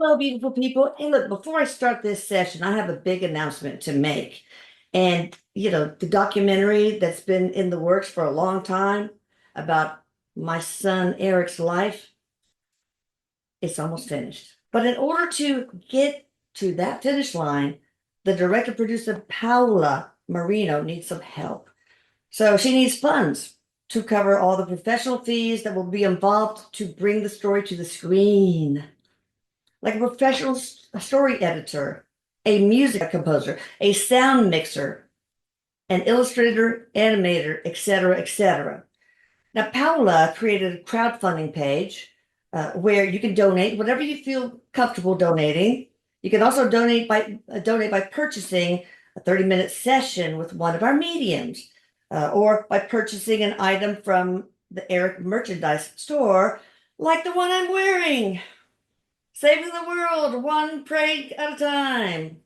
Hello, beautiful people. Hey, look, before I start this session, I have a big announcement to make. And, the documentary that's been in the works for a long time about my son Eric's life, it's almost finished. But in order to get to that finish line, the director producer Paula Marino needs some help. So she needs funds to cover all the professional fees that will be involved to bring the story to the screen, like a professional story editor, a music composer, a sound mixer, an illustrator, animator, etc., etc. Now, Paula created a crowdfunding page where you can donate whatever you feel comfortable donating. You can also donate by purchasing a 30-minute session with one of our mediums, or by purchasing an item from the Erik merchandise store, like the one I'm wearing. Saving the world one prank at a time.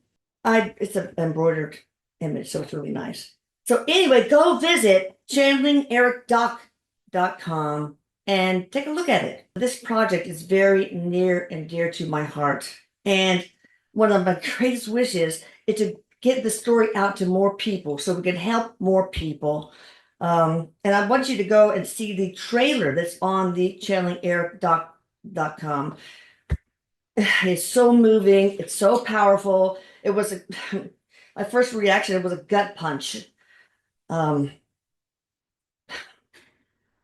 It's an embroidered image, so it's really nice. So anyway, go visit channelingericdoc.com and take a look at it. This project is very near and dear to my heart. And one of my greatest wishes is to get the story out to more people so we can help more people. And I want you to go and see the trailer that's on the channelingericdoc.com. It's so moving. It's so powerful. It was my first reaction. It was a gut punch. Um,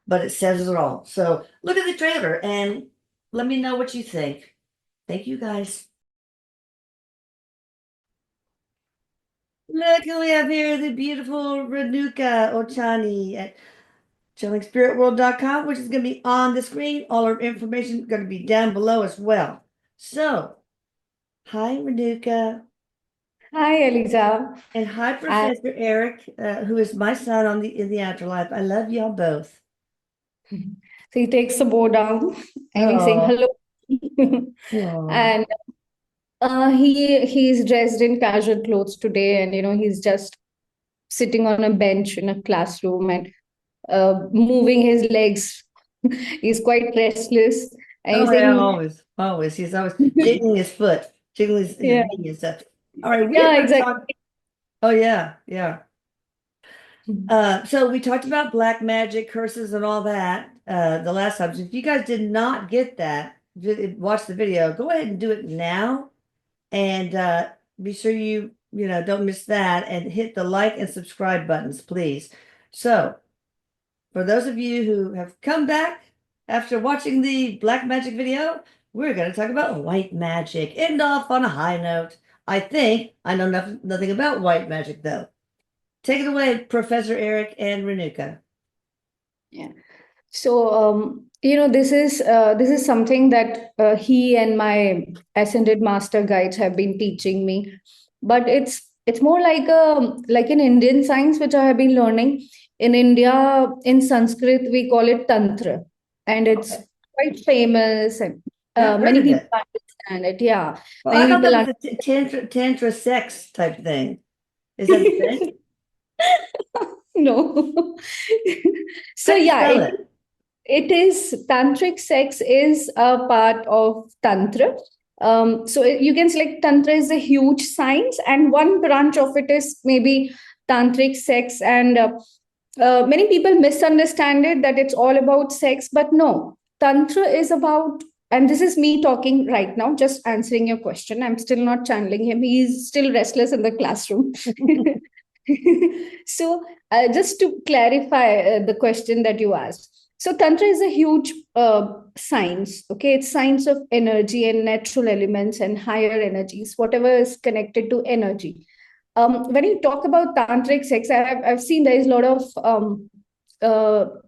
but it says it all. So look at the trailer and let me know what you think. Thank you, guys. Look who we have here, the beautiful Renuka Ochani at chillingspiritworld.com, which is going to be on the screen. All our information is going to be down below as well. So, hi, Renuka. Hi, Eliza. And hi, And Professor Erik, who is my son in the afterlife. I love y'all both. so he takes the bow down and he's saying Oh, hello. oh. And he's dressed in casual clothes today, and he's just sitting on a bench in a classroom and moving his legs. He's quite restless, and he's Oh, yeah, saying, always, always. He's always jiggling his foot, jiggling his yeah, knee and stuff. All right, we are yeah, going to exactly. talk. Oh, yeah, yeah. So we talked about black magic, curses, and all that the last time. So if you guys did not get that, watch the video. Go ahead and do it now, and be sure you don't miss that, and hit the like and subscribe buttons, please. So for those of you who have come back after watching the black magic video, we're going to talk about white magic. End off on a high note. I think I know nothing about white magic though. Take it away, Professor Erik and Renuka. Yeah. So, this is something that he and my ascended master guides have been teaching me, but it's more like an Indian science which I have been learning. In India, in Sanskrit, we call it Tantra, and it's Okay. quite famous, and Yeah, I've heard many of people it. understand it. Yeah, Well, I many thought that people was understand. a tantra sex type thing. Is that the thing? No. How So do you yeah, spell it it? It is tantric sex is a part of tantra. So you can select tantra is a huge science, and one branch of it is maybe tantric sex. And many people misunderstand it that it's all about sex, but no, tantra is about. And this is me talking right now, just answering your question. I'm still not channeling him. He's still restless in the classroom. So, just to clarify the question that you asked, so Tantra is a huge science. Okay, it's science of energy and natural elements and higher energies, whatever is connected to energy. When you talk about tantric sex, I've seen there is a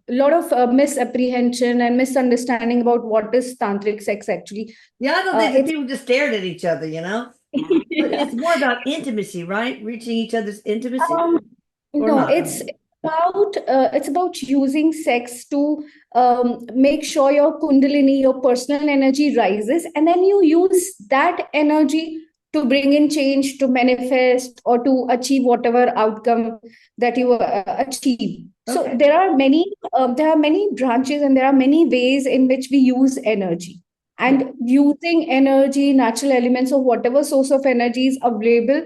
lot of misapprehension and misunderstanding about what is tantric sex actually. Yeah, I don't think that It's people just stared at each other, you know? But yeah. it's more about intimacy, right? Reaching each other's intimacy Um, or no, not. it's about using sex to make sure your kundalini, your personal energy rises, and then you use that energy to bring in change, to manifest, or to achieve whatever outcome that you achieve. So Okay. there are many branches, and there are many ways in which we use energy. and using energy, natural elements, or whatever source of energy is available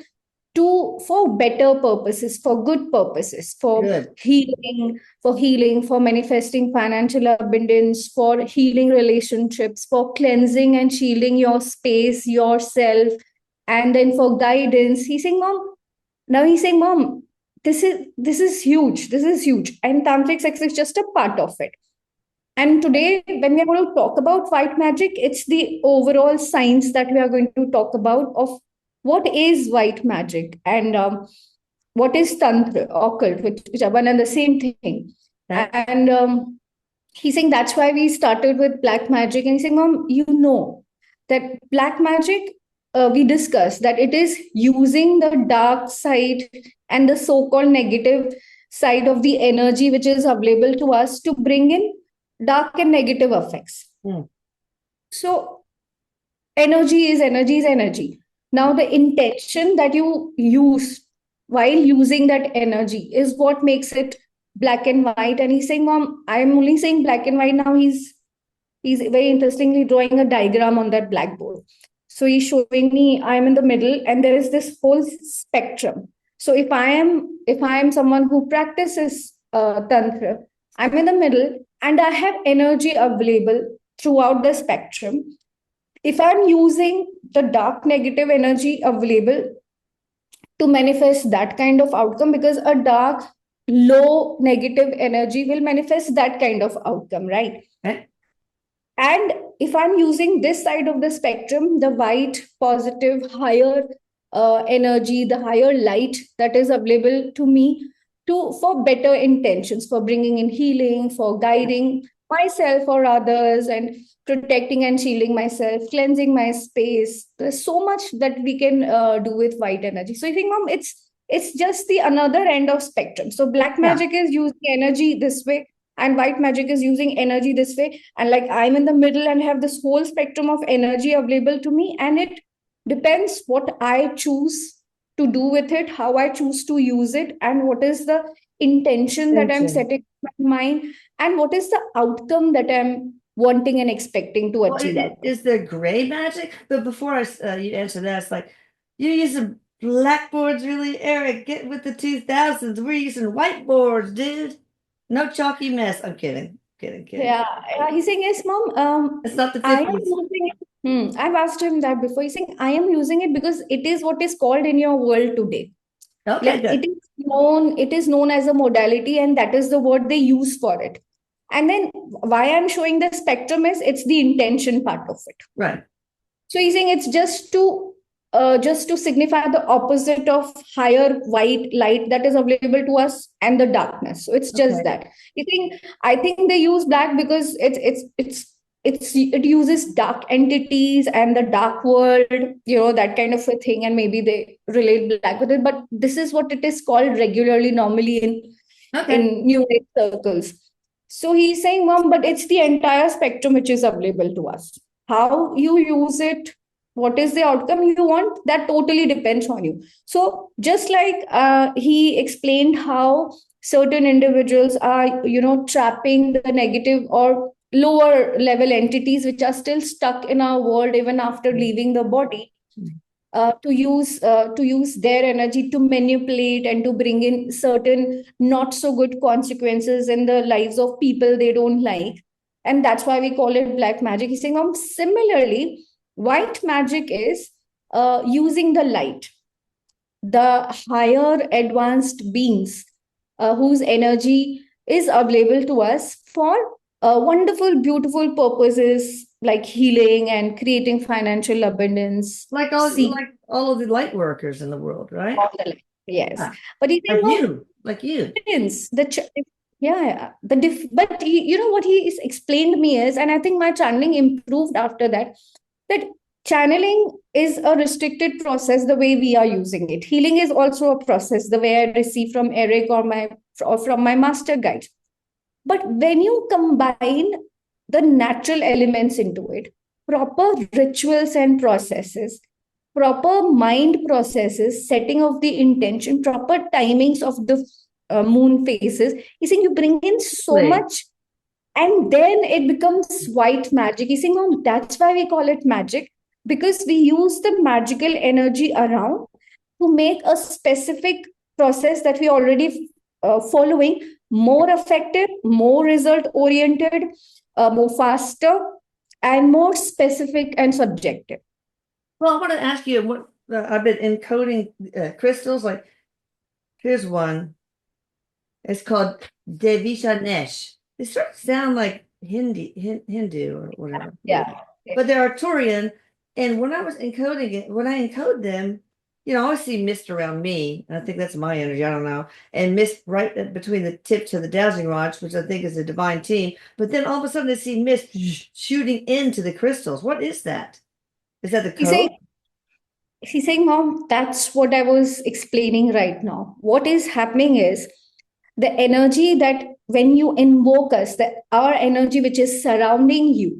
to for better purposes, for good purposes, Good. for healing, for manifesting financial abundance, for healing relationships, for cleansing and shielding your space, yourself, and then for guidance. He's saying, Mom, this is huge. This is huge. And tantric sex is just a part of it. And today, when we are going to talk about white magic, it's the overall science that we are going to talk about of what is white magic and what is tantra, occult, which are one and the same thing. Okay. And he's saying that's why we started with black magic. And he's saying, Mom, you know that black magic, we discussed that it is using the dark side and the so-called negative side of the energy which is available to us to bring in dark and negative effects. So energy is energy is energy. Now the intention that you use while using that energy is what makes it black and white. And he's saying, Mom, I'm only saying black and white now. He's very interestingly drawing a diagram on that blackboard. So he's showing me I'm in the middle and there is this whole spectrum. So if I am someone who practices tantra, I'm in the middle and I have energy available throughout the spectrum. If I'm using the dark negative energy available to manifest that kind of outcome, because a dark low negative energy will manifest that kind of outcome, right? Okay. And if I'm using this side of the spectrum, the white, positive, higher energy, the higher light that is available to me for better intentions, for bringing in healing, for guiding myself or others, and protecting and shielding myself, cleansing my space. There's so much that we can do with white energy. So I think, Mom, it's just the another end of spectrum. So black magic is using energy this way, and white magic is using energy this way, and like I'm in the middle and have this whole spectrum of energy available to me, and it depends what I choose to do with it, how I choose to use it, and what is the intention that I'm setting in my mind, and what is the outcome that I'm wanting and expecting to achieve. Is there gray magic? But before you answer that, it's like you're using blackboards, really, Eric? Get with the 2000s. We're using whiteboards, dude. No chalky mess. I'm kidding. Kidding. Yeah, he's saying, yes, Mom. It's not the I am 50s. using it. I've asked him that before. He's saying, I am using it because it is what is called in your world today. Okay, Like good. it is known as a modality, and that is the word they use for it. And then why I'm showing the spectrum is it's the intention part of it. Right. So he's saying it's just to signify the opposite of higher white light that is available to us and the darkness. So it's just that. I think they use black because it uses dark entities and the dark world, that kind of a thing, and maybe they relate black with it. But this is what it is called regularly, normally in New Age circles. So he's saying, Mom, but it's the entire spectrum which is available to us. How you use it, what is the outcome you want, that totally depends on you. So just like he explained how certain individuals are, trapping the negative or lower level entities which are still stuck in our world even after leaving the body, to use their energy to manipulate and to bring in certain not so good consequences in the lives of people they don't like, and that's why we call it black magic. He's saying, similarly, white magic is using the light, the higher advanced beings whose energy is available to us for wonderful, beautiful purposes like healing and creating financial abundance. Like all of the light workers in the world, right? Yes. Yeah. But he like you. But what he is explained to me is, and I think my channeling improved after that channeling is a restricted process the way we are using it. Healing is also a process the way I receive from Erik or from my master guide. But when you combine the natural elements into it, proper rituals and processes, proper mind processes, setting of the intention, proper timings of the moon phases, you think you bring in so much And then it becomes white magic. He's saying, "Mom, that's why we call it magic, because we use the magical energy around to make a specific process that we already following more effective, more result oriented, more faster, and more specific and subjective." Well, I want to ask you what I've been encoding crystals. Like, here's one. It's called Devishanesh. They sort of sound like Hindu or whatever. Yeah. But they're Arcturian. And when I was encoding it, when I encode them, I always see mist around me. And I think that's my energy. I don't know. And mist right between the tip to the dowsing rods, which I think is a divine team. But then all of a sudden I see mist shooting into the crystals. What is that? Is that the He's code? saying, he's saying, "Mom, that's what I was explaining right now. What is happening is the energy that when you invoke us, that our energy which is surrounding you,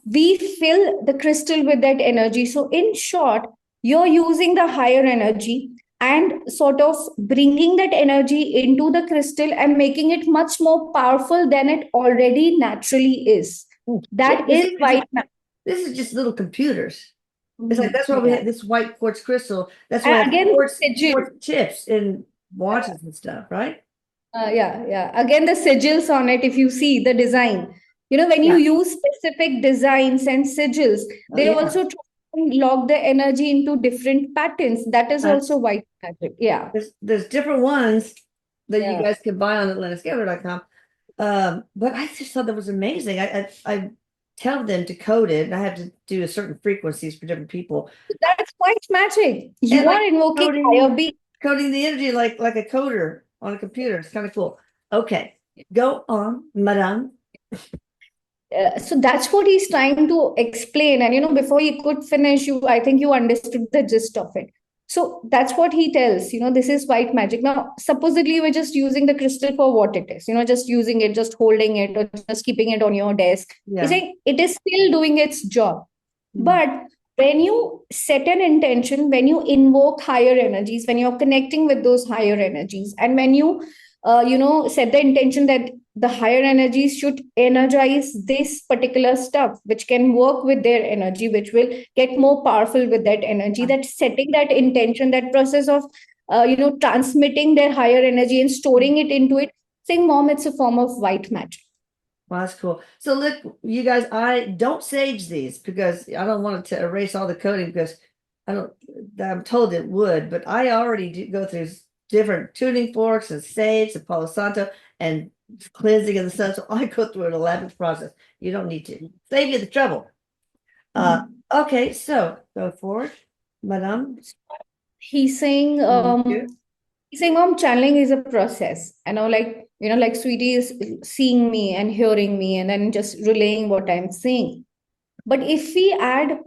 we fill the crystal with that energy. So, in short, you're using the higher energy and sort of bringing that energy into the crystal and making it much more powerful than it already naturally is. That is white magic." This is just little computers. It's like that's why we have this white quartz crystal. That's why I And have again, quartz chips in watches and stuff, right? yeah. Again, the sigils on it, if you see the design, when you Yeah. use specific designs and sigils, Oh, they yeah. also try and lock the energy into different patterns. That is Uh, also white magic. Yeah. there's different ones that you Yeah. guys can buy on atlantiscaler.com. But I just thought that was amazing. I tell them to code it, and I have to do a certain frequencies for different people. That's white magic. And You like are invoking coding higher being. coding the energy like a coder on a computer. It's kind of cool. Okay, go on, madame. So that's what he's trying to explain. And before he could finish, I think you understood the gist of it. So that's what he tells. This is white magic. Now, supposedly we're just using the crystal for what it is. Just using it, just holding it, or just keeping it on your desk. He's Yeah. saying it is still doing its job. Mm. But when you set an intention, when you invoke higher energies, when you're connecting with those higher energies, and when you set the intention that the higher energies should energize this particular stuff which can work with their energy, which will get more powerful with that energy, that setting that intention, that process of transmitting their higher energy and storing it into it, saying, "Mom, it's a form of white magic." Well, that's cool. So look, you guys, I don't sage these because I don't want to erase all the coding because I don't. I'm told it would, but I already go through different tuning forks and sage and Palo Santo and cleansing of the sun. So I go through an elaborate process. You don't need to. Save you the trouble. Okay, so go forward, madam. He's saying, "Mom, channeling is a process. Like Sweetie is seeing me and hearing me and then just relaying what I'm saying. But if we add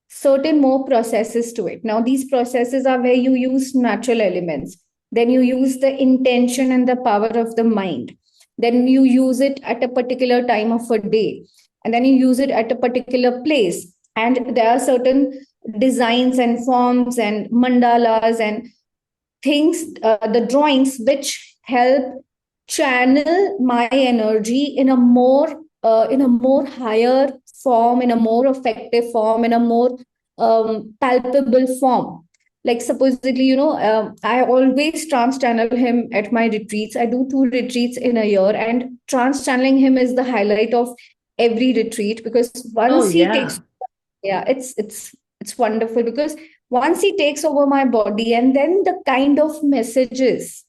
certain more processes to it, now these processes are where you use natural elements, then you use the intention and the power of the mind, then you use it at a particular time of a day, and then you use it at a particular place. And there are certain designs and forms and mandalas and things, the drawings which help channel my energy in a more higher form, in a more effective form, in a more palpable form. Like supposedly, I always trans channel him at my retreats. I do 2 retreats in a year, and trans channeling him is the highlight of every retreat, because Oh once he yeah. takes, yeah, it's wonderful, because once he takes over my body, and then the kind of messages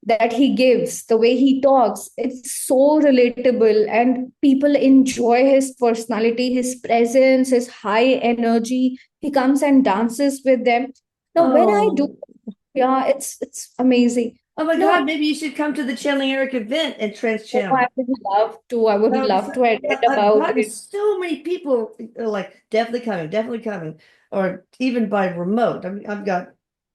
that he gives, the way he talks, it's so relatable, and people enjoy his personality, his presence, his high energy. He comes and dances with them. Now when I do, Oh. yeah, it's amazing. Oh my No, God, maybe you should come to the Channeling Eric event and trans channel. I would love to. I would love to. I read I've about gotten it. so many people like definitely coming, or even by remote. I mean, I've got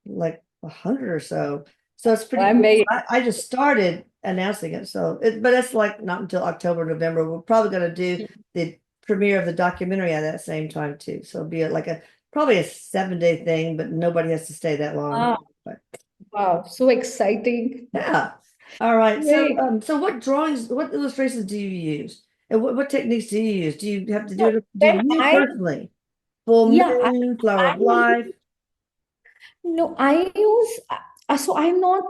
like 100 or so. So it's pretty I'm cool. very I just started announcing it. But it's like not until October, November. We're probably going to do the premiere of the documentary at that same time too. So it'll be like probably a 7-day thing, but nobody has to stay that long. ah, But wow, so exciting. yeah. All right. So, Right. so what drawings, what illustrations do you use? And what techniques do you use? Do you have to do So it, do when you I, personally? Full yeah, moon, flower I of life? no, I use, so I'm not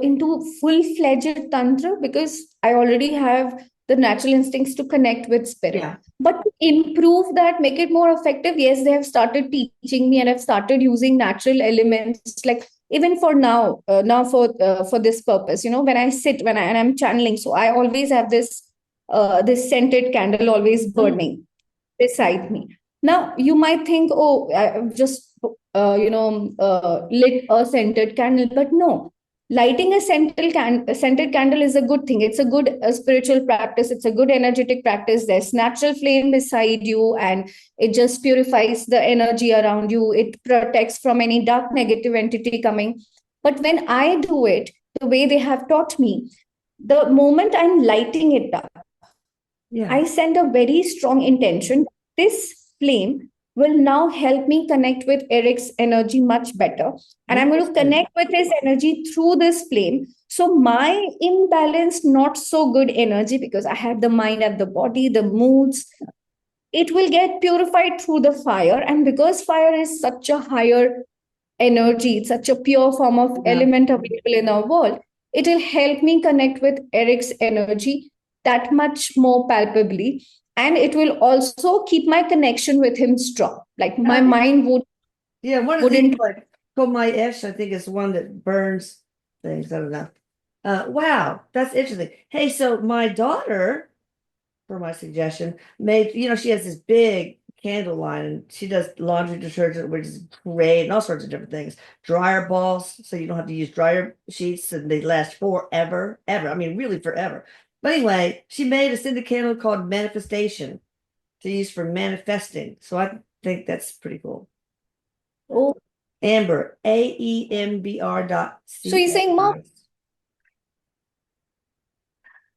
into full-fledged tantra because I already have the natural instincts to connect with spirit. Yeah. But to improve that, make it more effective, yes, they have started teaching me and I've started using natural elements like even for now for this purpose, when I sit, and I'm channeling, so I always have this scented candle always Mm. burning beside me. Now, you might think, oh, I've just, lit a scented candle, but no. Lighting a scented candle is a good thing. It's a good spiritual practice. It's a good energetic practice. There's natural flame beside you, and it just purifies the energy around you. It protects from any dark negative entity coming. But when I do it the way they have taught me, the moment I'm lighting it up, Yeah. I send a very strong intention. This flame will now help me connect with Eric's energy much better. And I'm going to Interesting. connect with his energy through this flame. So my imbalanced, not so good energy, because I have the mind and the body, the moods, it will get purified through the fire. And because fire is such a higher energy, it's such a pure form of Yeah. element available in our world, it will help me connect with Eric's energy that much more palpably. And it will also keep my connection with him strong. Like my mind Yeah, one of the things wouldn't. like my Esh, I think is one that burns things. I don't know. Wow, that's interesting. Hey, so my daughter, for my suggestion, made, she has this big candle line and she does laundry detergent, which is great, and all sorts of different things. Dryer balls, so you don't have to use dryer sheets and they last forever, ever. I mean, really forever. But anyway, she made a scented candle called Manifestation to use for manifesting. So I think that's pretty cool. Oh, Amber, AEMBR dot so he's saying, Mom, CA.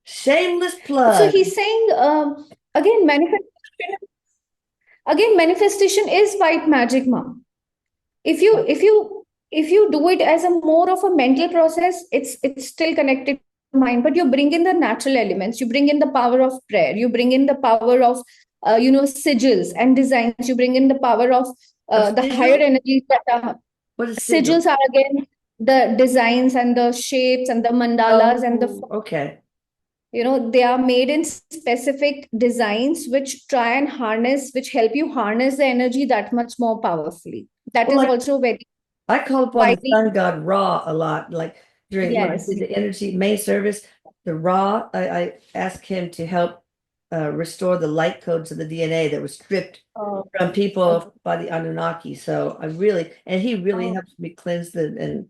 Shameless so plug. he's saying, again, manifestation is white magic, Mom. if you if you if you do it as a more of a mental process, it's still connected to mind, but you bring in the natural elements, you bring in the power of prayer, you bring in the power of sigils and designs, you bring in the power of A the higher sigil? energies that are What is sigil? sigils are again the designs and the shapes and the mandalas and the, Oh, okay. they are made in specific designs which try and harness, which help you harness the energy that much more powerfully. That Well, is also very I call upon the widely. sun god Ra a lot. Like during when I Yes. did the energy main service, the Ra, I asked him to help restore the light codes of the DNA that was stripped Oh, from oh, people by the Anunnaki. So and he really oh. helps me cleanse and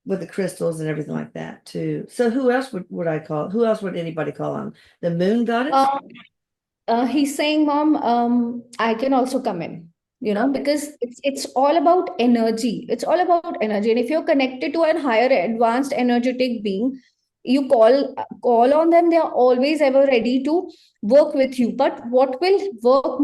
with the crystals and everything like that too. So who else would I call? Who else would anybody call on? The moon goddess? Um, he's saying, Mom, I can also come in, because it's all about energy. It's all about energy. And if you're connected to a higher advanced energetic being, you call on them, they are always ever ready to work with you. But what will work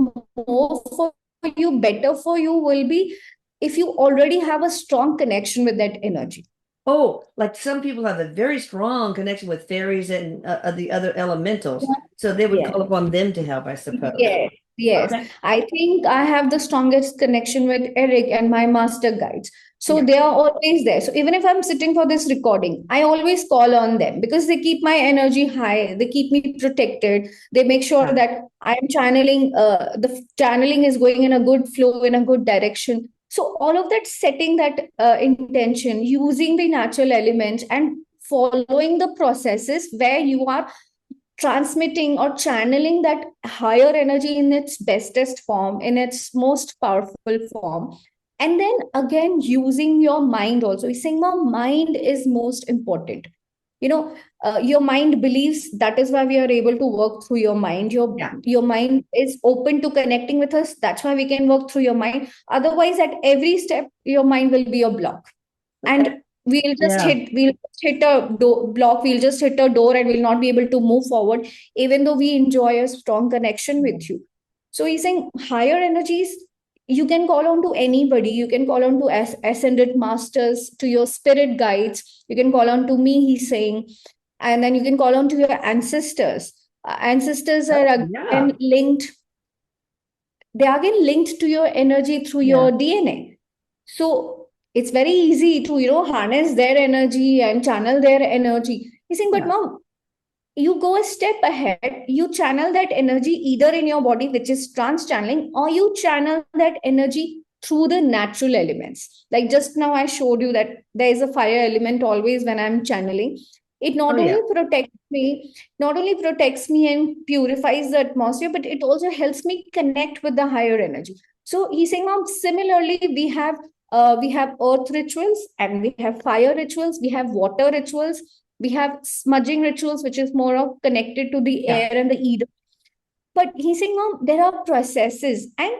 more for you, better for you, will be if you already have a strong connection with that energy. Oh, like some people have a very strong connection with fairies and the other elementals. So they would Yeah. call upon them to help, I suppose. Yes, yes. Okay. I think I have the strongest connection with Eric and my master guides. So Yeah. they are always there. So even if I'm sitting for this recording, I always call on them because they keep my energy high. They keep me protected. They make sure Yeah. that I'm channeling, the channeling is going in a good flow, in a good direction. So all of that, setting that intention, using the natural elements and following the processes where you are transmitting or channeling that higher energy in its bestest form, in its most powerful form. And then again, using your mind also. He's saying, my mind is most important. Your mind believes, that is why we are able to work through your mind. Yeah. Your mind is open to connecting with us. That's why we can work through your mind. Otherwise, at every step, your mind will be a block, Okay. and Yeah. we'll just hit a block, we'll just hit a door and we'll not be able to move forward even though we enjoy a strong connection with you. So he's saying higher energies, you can call on to anybody, you can call on to ascended masters, to your spirit guides, you can call on to me, he's saying. And then you can call on to your ancestors. Ancestors are Oh, yeah. again linked, they are again linked to your energy through Yeah. your DNA. So it's very easy to, harness their energy and channel their energy. He's saying, but Yeah. mom, you go a step ahead, you channel that energy either in your body, which is trans channeling, or you channel that energy through the natural elements. Like just now I showed you that there is a fire element always when I'm channeling. It Oh, not yeah. only protects me, not only protects me and purifies the atmosphere, but it also helps me connect with the higher energy. So he's saying, mom, similarly we have earth rituals, and we have fire rituals, we have water rituals, we have smudging rituals, which is more of connected to the Yeah. air and the ether. But he's saying, mom, there are processes, and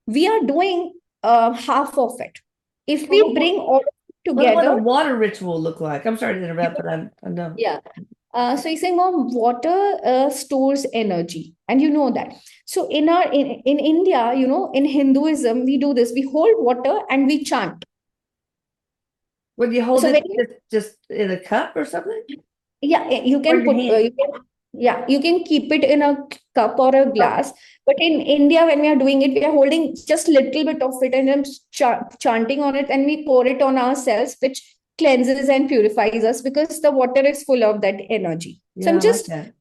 we are doing half of it. If Well, we bring all of it what would a together, water ritual look like? I'm sorry to interrupt, but I know. yeah. So he's saying, mom, water stores energy, and you know that. So in India, in Hinduism, we do this. We hold water and we chant. Would you hold So it when you, just in a cup or something? yeah, you Or can in your put hand? you can keep it in a cup or a Okay. glass. But in India, when we are doing it, we are holding just little bit of it and then chanting on it, and we pour it on ourselves, which cleanses and purifies us because the water is full of that energy. So Yeah, I'm I like just, that.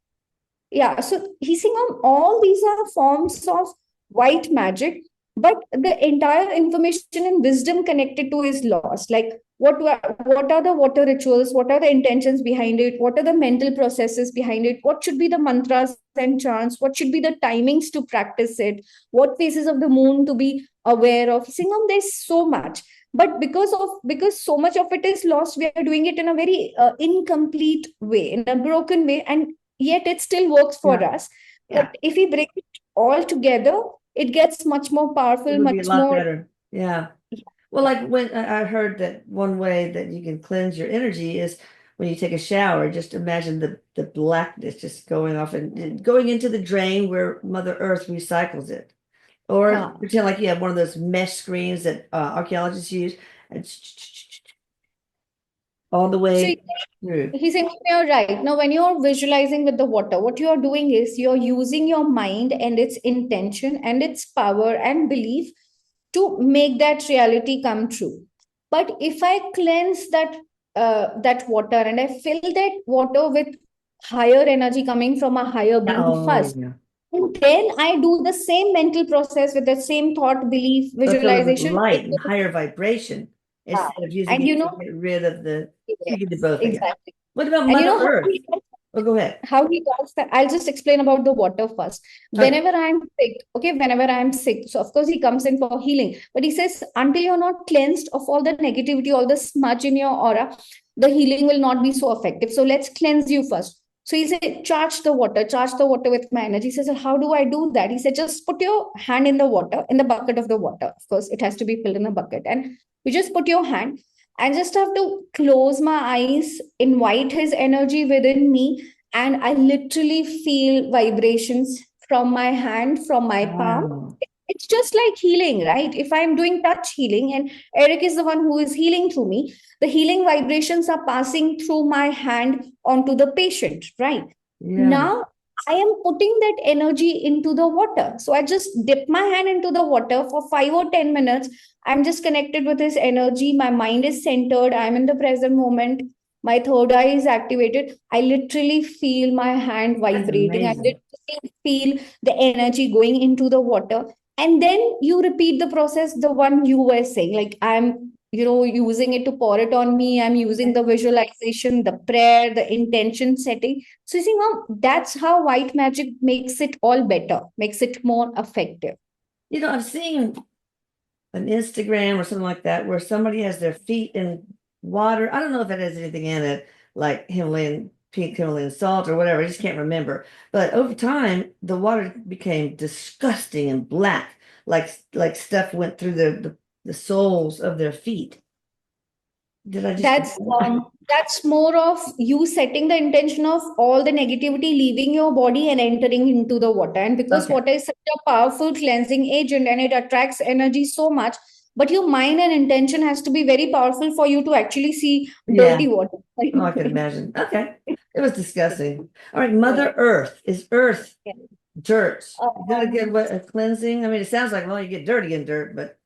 yeah, so he's saying, all these are forms of white magic, but the entire information and wisdom connected to is lost. Like what are the water rituals? What are the intentions behind it? What are the mental processes behind it? What should be the mantras and chants? What should be the timings to practice it? What phases of the moon to be aware of? He's saying, there's so much. But because so much of it is lost, we are doing it in a very incomplete way, in a broken way, and yet it still works for Yeah. us. But Yeah. if we bring it all together, it gets much more It powerful, would be a much lot more. better. Yeah. Well, like when I heard that one way that you can cleanse your energy is when you take a shower, just imagine the blackness just going off and going into the drain where Mother Earth recycles it. Or Huh. pretend like you have one of those mesh screens that archaeologists use and all the So way through. he's saying, you're right. Now, when you're visualizing with the water, what you're doing is you're using your mind and its intention and its power and belief to make that reality come true. But if I cleanse that water and I fill that water with higher energy coming from a higher being Oh, first, yeah. and then I do the same mental process with the same thought, belief, So fill it with visualization. light and higher vibration Yeah. instead of using And it to get rid of yes, you can do both, I guess. exactly. What about And Mother Earth? Oh, go ahead. how he does that, I'll just explain about the water first. Okay. Whenever I'm sick, okay, whenever I'm sick, so of course he comes in for healing, but he says until you're not cleansed of all the negativity, all the smudge in your aura, the healing will not be so effective. So let's cleanse you first. So he said, charge the water with my energy. He says, how do I do that? He said, just put your hand in the water, in the bucket of the water. Of course, it has to be filled in a bucket. And you just put your hand and just have to close my eyes, invite his energy within me, and I literally feel vibrations from my hand, from my palm. Wow. It's just like healing, right? If I'm doing touch healing and Eric is the one who is healing through me, the healing vibrations are passing through my hand onto the patient, right? Yeah. Now I am putting that energy into the water. So I just dip my hand into the water for 5 or 10 minutes. I'm just connected with his energy. My mind is centered. I'm in the present moment. My third eye is activated. I literally feel my hand That's vibrating. I amazing. literally feel the energy going into the water. And then you repeat the process, the one you were saying, like I'm, using it to pour it on me. I'm using Okay. the visualization, the prayer, the intention setting. So you see, mom, that's how white magic makes it all better, makes it more effective. I've seen an Instagram or something like that where somebody has their feet in water. I don't know if it has anything in it, like pink Himalayan salt or whatever. I just can't remember. But over time, the water became disgusting and black, like stuff went through the soles of their feet. Did I just? That's more of you setting the intention of all the negativity leaving your body and entering into the water. And because Okay. water is such a powerful cleansing agent and it attracts energy so much, but your mind and intention has to be very powerful for you to actually see Yeah. dirty water. Oh, I can imagine. Okay. It was disgusting. All right, Mother Earth. Is Earth Yeah. dirt? Is that a good Um, way of cleansing? I mean, it sounds like, well, you get dirty in dirt, but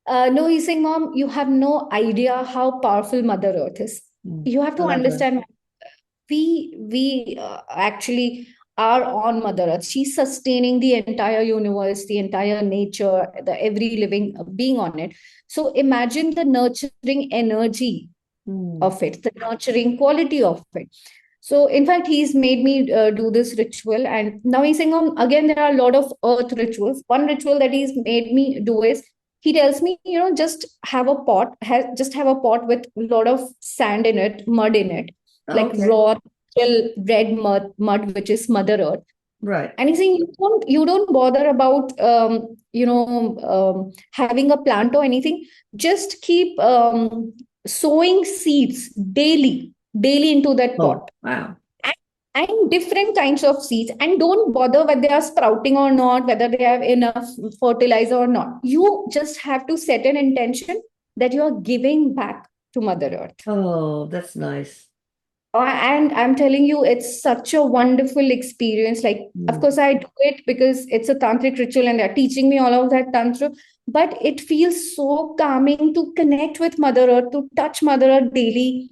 no, he's saying, Mom, you have no idea how powerful Mother Earth is. You have I to love her. understand, we actually are on Mother Earth. She's sustaining the entire universe, the entire nature, the every living being on it. So imagine the nurturing energy Mm. of it, the nurturing quality of it. So, in fact, he's made me do this ritual, and now he's saying, again, there are a lot of earth rituals. One ritual that he's made me do is he tells me, just have a pot, just have a pot with a lot of sand in it, mud in it, Oh, like okay. raw, still red mud, which is Mother Earth. Right. And he's saying you don't bother about having a plant or anything. Just keep sowing seeds daily into that Oh, pot, wow. and, and different kinds of seeds, and don't bother whether they are sprouting or not, whether they have enough fertilizer or not. You just have to set an intention that you are giving back to Mother Earth. Oh, that's nice. And I'm telling you, it's such a wonderful experience. Like, of Mm. course, I do it because it's a tantric ritual and they're teaching me all of that tantra. But it feels so calming to connect with Mother Earth, to touch Mother Earth daily,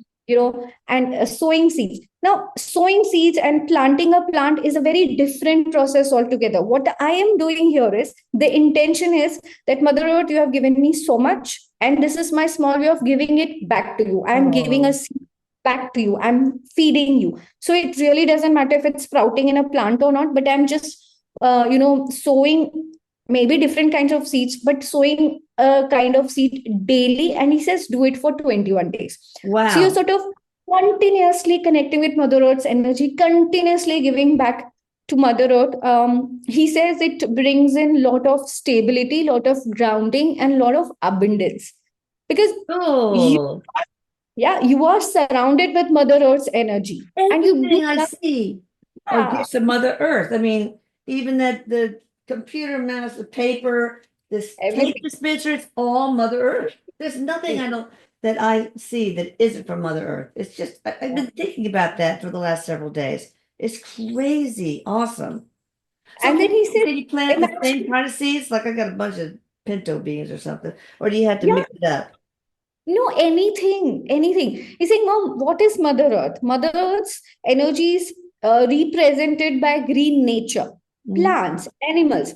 and sowing seeds. Now, sowing seeds and planting a plant is a very different process altogether. What I am doing here is the intention is that Mother Earth, you have given me so much, and this is my small way of giving it back to you. I'm giving a Oh, seed back to you. I'm feeding you. So it really doesn't matter if it's sprouting in a plant or not, but I'm just, sowing maybe different kinds of seeds, but sowing a kind of seed daily. And he says, do it for 21 days. So you're wow. sort of continuously connecting with Mother Earth's energy, continuously giving back to Mother Earth. He says it brings in a lot of stability, lot of grounding, and a lot of abundance because you Oh, yeah, you are surrounded with Mother Earth's energy, and you do everything I not, see are yeah, gifts of Mother Earth. I mean, even that the computer mouse, the paper, this tape everything. dispenser, it's all Mother Earth. There's nothing I don't that I see that isn't from Mother Earth. It's just I've been thinking about that for the last several days. It's crazy, awesome. So And then he said, can you plant the same imagine, kind of seeds? Like I got a bunch of pinto beans or something, or do you have to yeah, mix it up? no, anything. He's saying, Mom, what is Mother Earth? Mother Earth's energy is represented by green nature, Mhm. plants, animals.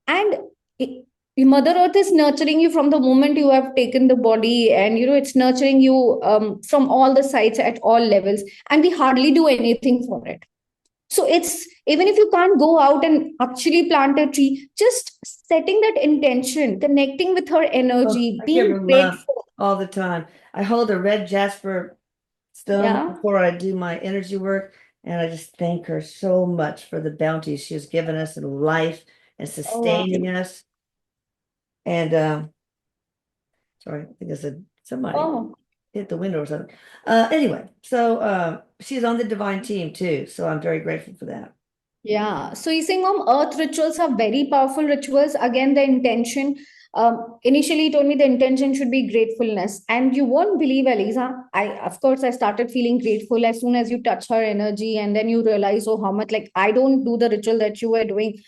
And it, Mother Earth is nurturing you from the moment you have taken the body, and it's nurturing you from all the sides at all levels. And we hardly do anything for it. So it's even if you can't go out and actually plant a tree, just setting that intention, connecting with her Oh, energy, I give being her love grateful. all the time. I hold a red jasper stone Yeah. before I do my energy work, and I just thank her so much for the bounty she has given us in life and Oh, wow. sustaining us. And sorry, I think I said somebody Oh, hit the window or something. Anyway, so she's on the divine team too, so I'm very grateful for that. yeah. So he's saying, Mom, earth rituals are very powerful rituals. Again, the intention. Initially, he told me the intention should be gratefulness, and you won't believe, Eliza. Of course, I started feeling grateful as soon as you touch her energy, and then you realize, oh, how much. Like I don't do the ritual that you were doing.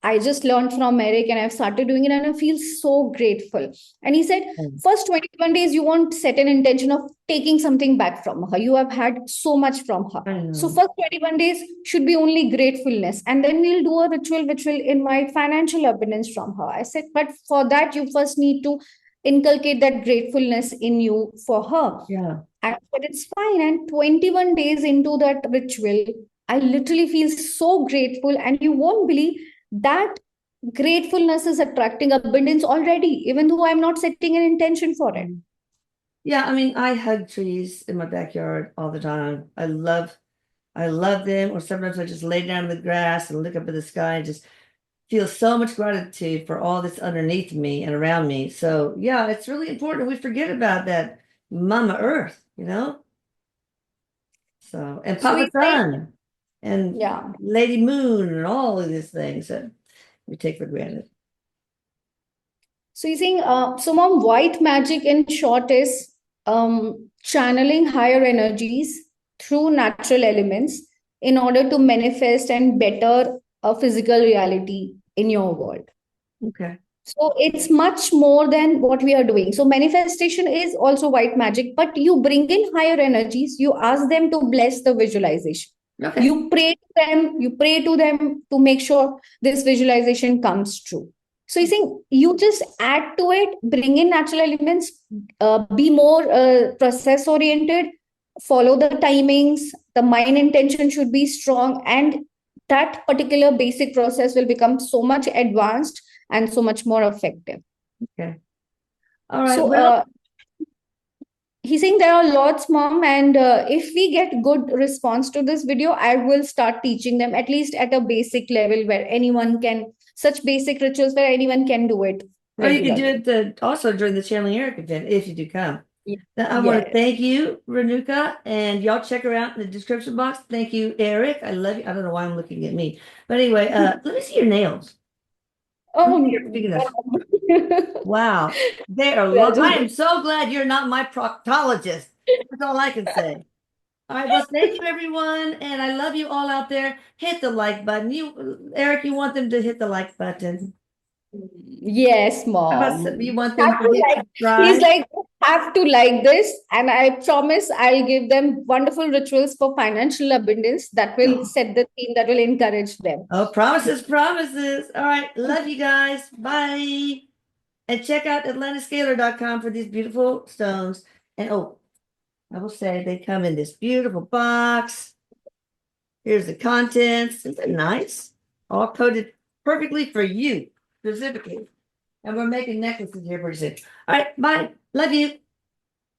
I just learned from Erik and I've started doing it and I feel so grateful. And he said, Mm. first 21 days, you won't set an intention of taking something back from her. You have had so much from her. I So, know. first 21 days should be only gratefulness. And then we'll do a ritual which will invite financial abundance from her. I said, but for that, you first need to inculcate that gratefulness in you for her. Yeah. I said, it's fine. And 21 days into that ritual, I literally feel so grateful. And you won't believe that gratefulness is attracting abundance already, even though I'm not setting an intention for it. Mm. Yeah, I mean, I hug trees in my backyard all the time. I love them, or sometimes I just lay down in the grass and look up at the sky and just feel so much gratitude for all that's underneath me and around me. So yeah, it's really important we forget about that Mama Earth, you know? So and So Papa he's saying, Sun and yeah. Lady Moon and all of these things that we take for granted. So he's saying, so mom, white magic in short is channeling higher energies through natural elements in order to manifest and better a physical reality in your world. Okay. So it's much more than what we are doing. So manifestation is also white magic, but you bring in higher energies, you ask them to bless the visualization. Okay. You pray to them to make sure this visualization comes true. So you think you just add to it, bring in natural elements, be more process oriented, follow the timings, the mind intention should be strong, and that particular basic process will become so much advanced and so much more effective. Okay. All right. So Well, he's saying there are lots, mom, and if we get good response to this video, I will start teaching them at least at a basic level where anyone can, such basic rituals where anyone can do it or you can do regularly. it also during the Channeling Eric event if you do come. Now, I want to Yes. thank you, Renuka, and y'all check her out in the description box. Thank you, Eric. I love you. I don't know why I'm looking at me, but anyway, let me see your nails. Let me see your fingers. Oh, Wow, they are long. I am so glad you're not my proctologist. That's all I can say. All right, well, thank you, everyone, and I love you all out there. Hit the like button. You, Eric, you want them to hit the like button. Yes, How mom. about you want them Have to to hit like, he's subscribe? like, have to like this, and I promise I'll give them wonderful rituals for financial abundance that will set the theme, that will encourage them. Oh, promises, promises. All right. Love you guys. Bye. And check out atlantascalar.com for these beautiful stones. And oh, I will say they come in this beautiful box. Here's the contents. Isn't that nice? All coded perfectly for you specifically. And we're making necklaces here pretty soon. All right. Bye. Love you.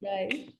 Right.